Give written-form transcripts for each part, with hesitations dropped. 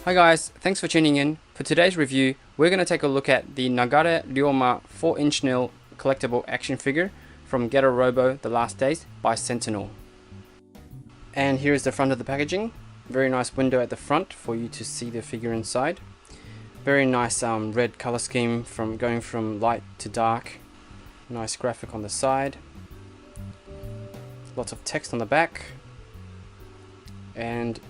Hi guys, thanks for tuning in. For today's review, we're going to take a look at the Nagare Ryoma 4-inch nil collectible action figure from Getter Robo The Last Days by Sentinel. And here is the front of the packaging. Very nice window at the front for you to see the figure inside. Very nice red color scheme going from light to dark. Nice graphic on the side. Lots of text on the back. And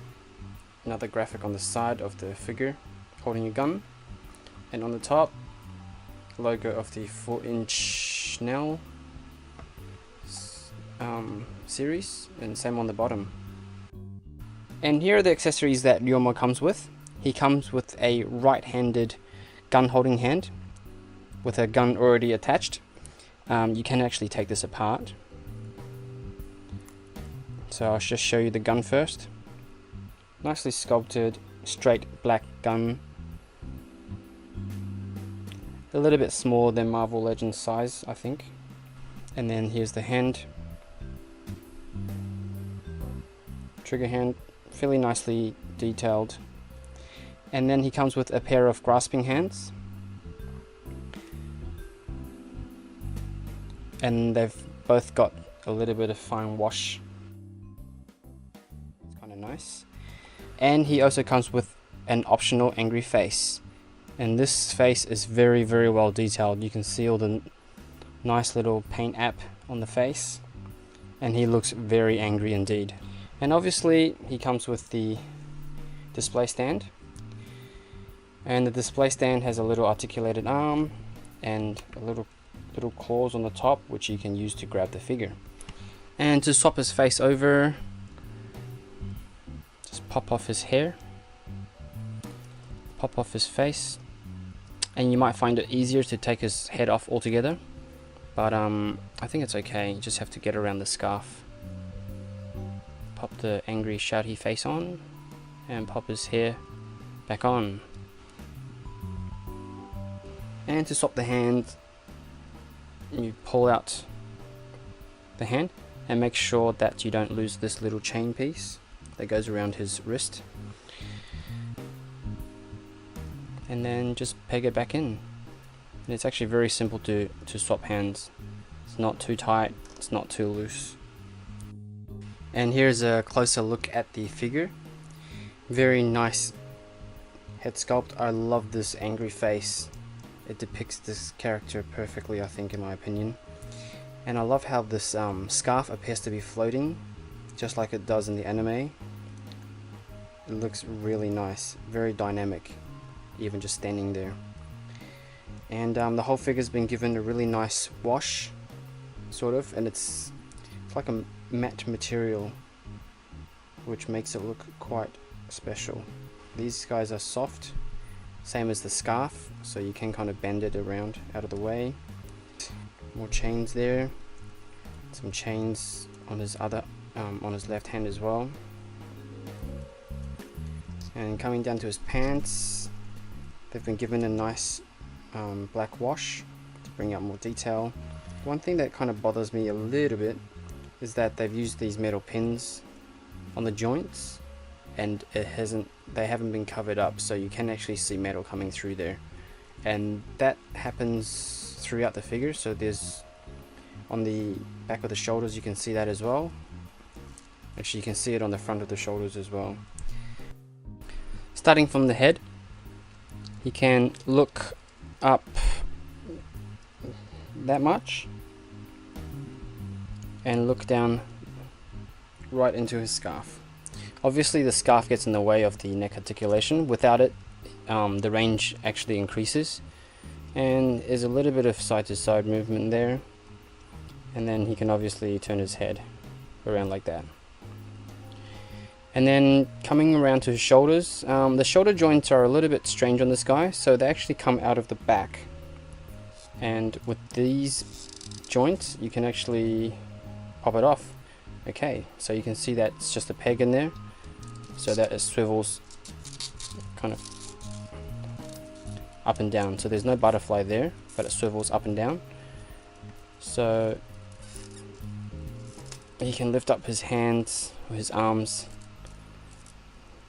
another graphic on the side of the figure holding a gun, and on the top logo of the 4-inch-Nel series, and same on the bottom. And here are the accessories that Ryoma comes with. He comes with a right-handed gun holding hand with a gun already attached. You can actually take this apart, so I'll just show you the gun first. Nicely sculpted, straight black gun. A little bit smaller than Marvel Legends size, I think. And then here's the hand. Trigger hand, fairly nicely detailed. And then he comes with a pair of grasping hands. And they've both got a little bit of fine wash. It's kind of nice. And he also comes with an optional angry face, and this face is very well detailed. You can see all the nice little paint app on the face, and he looks very angry indeed. And obviously he comes with the display stand, and the display stand has a little articulated arm and a little claws on the top, which you can use to grab the figure. And to swap his face over, pop off his hair, pop off his face, and you might find it easier to take his head off altogether, but I think it's okay. You just have to get around the scarf, pop the angry shouty face on, and pop his hair back on. And to swap the hand, you pull out the hand and make sure that you don't lose this little chain piece that goes around his wrist, and then just peg it back in. And it's actually very simple to swap hands. It's not too tight, it's not too loose. And here's a closer look at the figure. Very nice head sculpt. I love this angry face. It depicts this character perfectly, I think, in my opinion. And I love how this scarf appears to be floating just like it does in the anime. It looks really nice, very dynamic, even just standing there. And the whole figure's been given a really nice wash, sort of, and it's like a matte material, which makes it look quite special. These guys are soft, same as the scarf, so you can kind of bend it around out of the way. More chains there, some chains on his on his left hand as well. And coming down to his pants, they've been given a nice black wash to bring out more detail. One thing that kind of bothers me a little bit is that they've used these metal pins on the joints, and they haven't been covered up, so you can actually see metal coming through there. And that happens throughout the figure, so there's on the back of the shoulders, you can see that as well. Actually, you can see it on the front of the shoulders as well. Starting from the head, he can look up that much and look down right into his scarf. Obviously the scarf gets in the way of the neck articulation. Without it, the range actually increases, and there's a little bit of side to side movement there, and then he can obviously turn his head around like that. And then coming around to his shoulders, the shoulder joints are a little bit strange on this guy, so they actually come out of the back. And with these joints, you can actually pop it off. Okay, so you can see that it's just a peg in there, so that it swivels kind of up and down. So there's no butterfly there, but it swivels up and down. So he can lift up his hands or his arms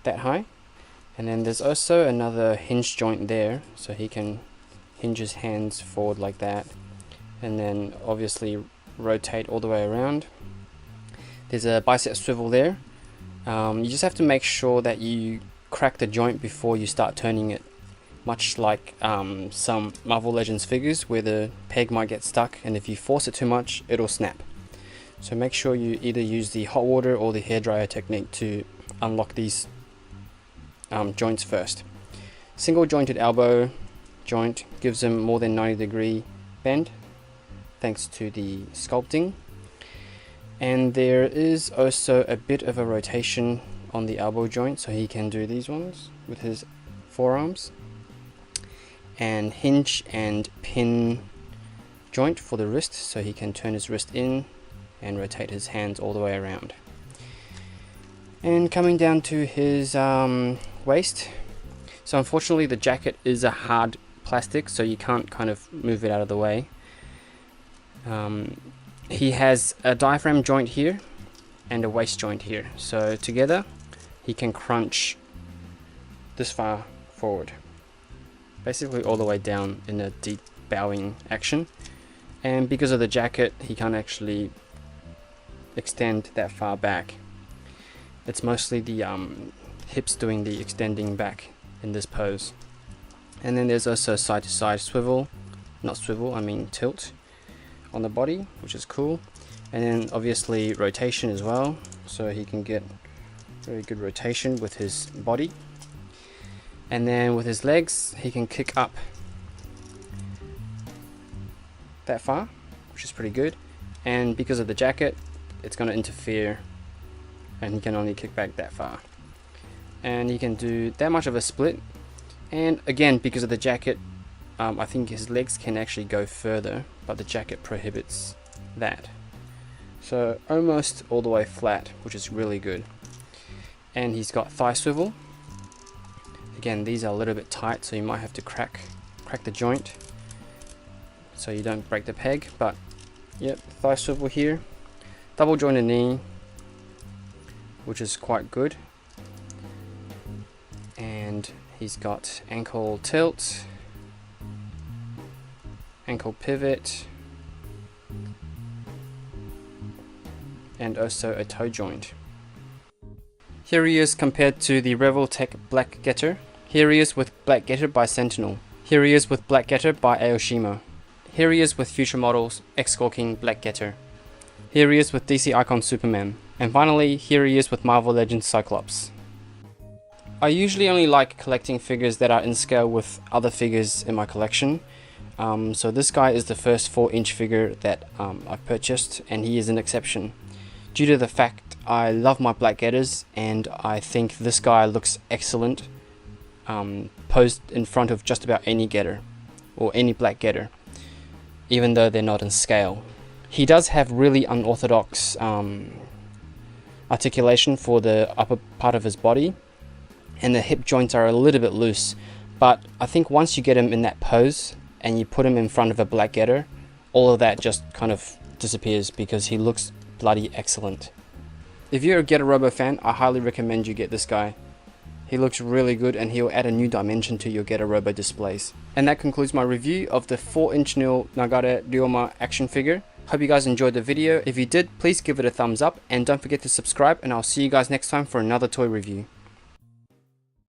that high, And then there's also another hinge joint there, so he can hinge his hands forward like that, and then obviously rotate all the way around. There's a bicep swivel there. You just have to make sure that you crack the joint before you start turning it, much like some Marvel Legends figures where the peg might get stuck, and if you force it too much it'll snap. So make sure you either use the hot water or the hairdryer technique to unlock these joints first. Single jointed elbow joint gives them more than 90-degree bend thanks to the sculpting, and there is also a bit of a rotation on the elbow joint, so he can do these ones with his forearms, and hinge and pin joint for the wrist, so he can turn his wrist in and rotate his hands all the way around. And coming down to his waist, so unfortunately the jacket is a hard plastic, so you can't kind of move it out of the way. He has a diaphragm joint here and a waist joint here, so together he can crunch this far forward, basically all the way down in a deep bowing action. And because of the jacket, he can't actually extend that far back. It's mostly the hips doing the extending back in this pose. And then there's also side to side swivel, not swivel, I mean tilt on the body, which is cool. And then obviously rotation as well, so he can get very good rotation with his body. And then with his legs, he can kick up that far, which is pretty good. And because of the jacket, it's going to interfere, and he can only kick back that far. And he can do that much of a split. And again, because of the jacket, I think his legs can actually go further, but the jacket prohibits that. So almost all the way flat, which is really good. And he's got thigh swivel. Again, these are a little bit tight, so you might have to crack the joint so you don't break the peg. But yep, thigh swivel here. Double jointed knee, which is quite good. And he's got ankle tilt, ankle pivot, and also a toe joint. Here he is compared to the Revoltech Black Getter. Here he is with Black Getter by Sentinel. Here he is with Black Getter by Aoshima. Here he is with Future Models X-Skulking Black Getter. Here he is with DC Icon Superman. And finally, here he is with Marvel Legends Cyclops. I usually only like collecting figures that are in scale with other figures in my collection. So this guy is the first 4-inch figure that I've purchased, and he is an exception. Due to the fact I love my Black Getters, and I think this guy looks excellent posed in front of just about any Getter, or any Black Getter, even though they're not in scale. He does have really unorthodox articulation for the upper part of his body, and the hip joints are a little bit loose, but I think once you get him in that pose and you put him in front of a Black Getter, all of that just kind of disappears because he looks bloody excellent. If you're a Getter Robo fan, I highly recommend you get this guy. He looks really good, and he'll add a new dimension to your Getter Robo displays. And that concludes my review of the 4 Inch-Nel Nagare Ryoma action figure. Hope you guys enjoyed the video. If you did, please give it a thumbs up, and don't forget to subscribe, and I'll see you guys next time for another toy review.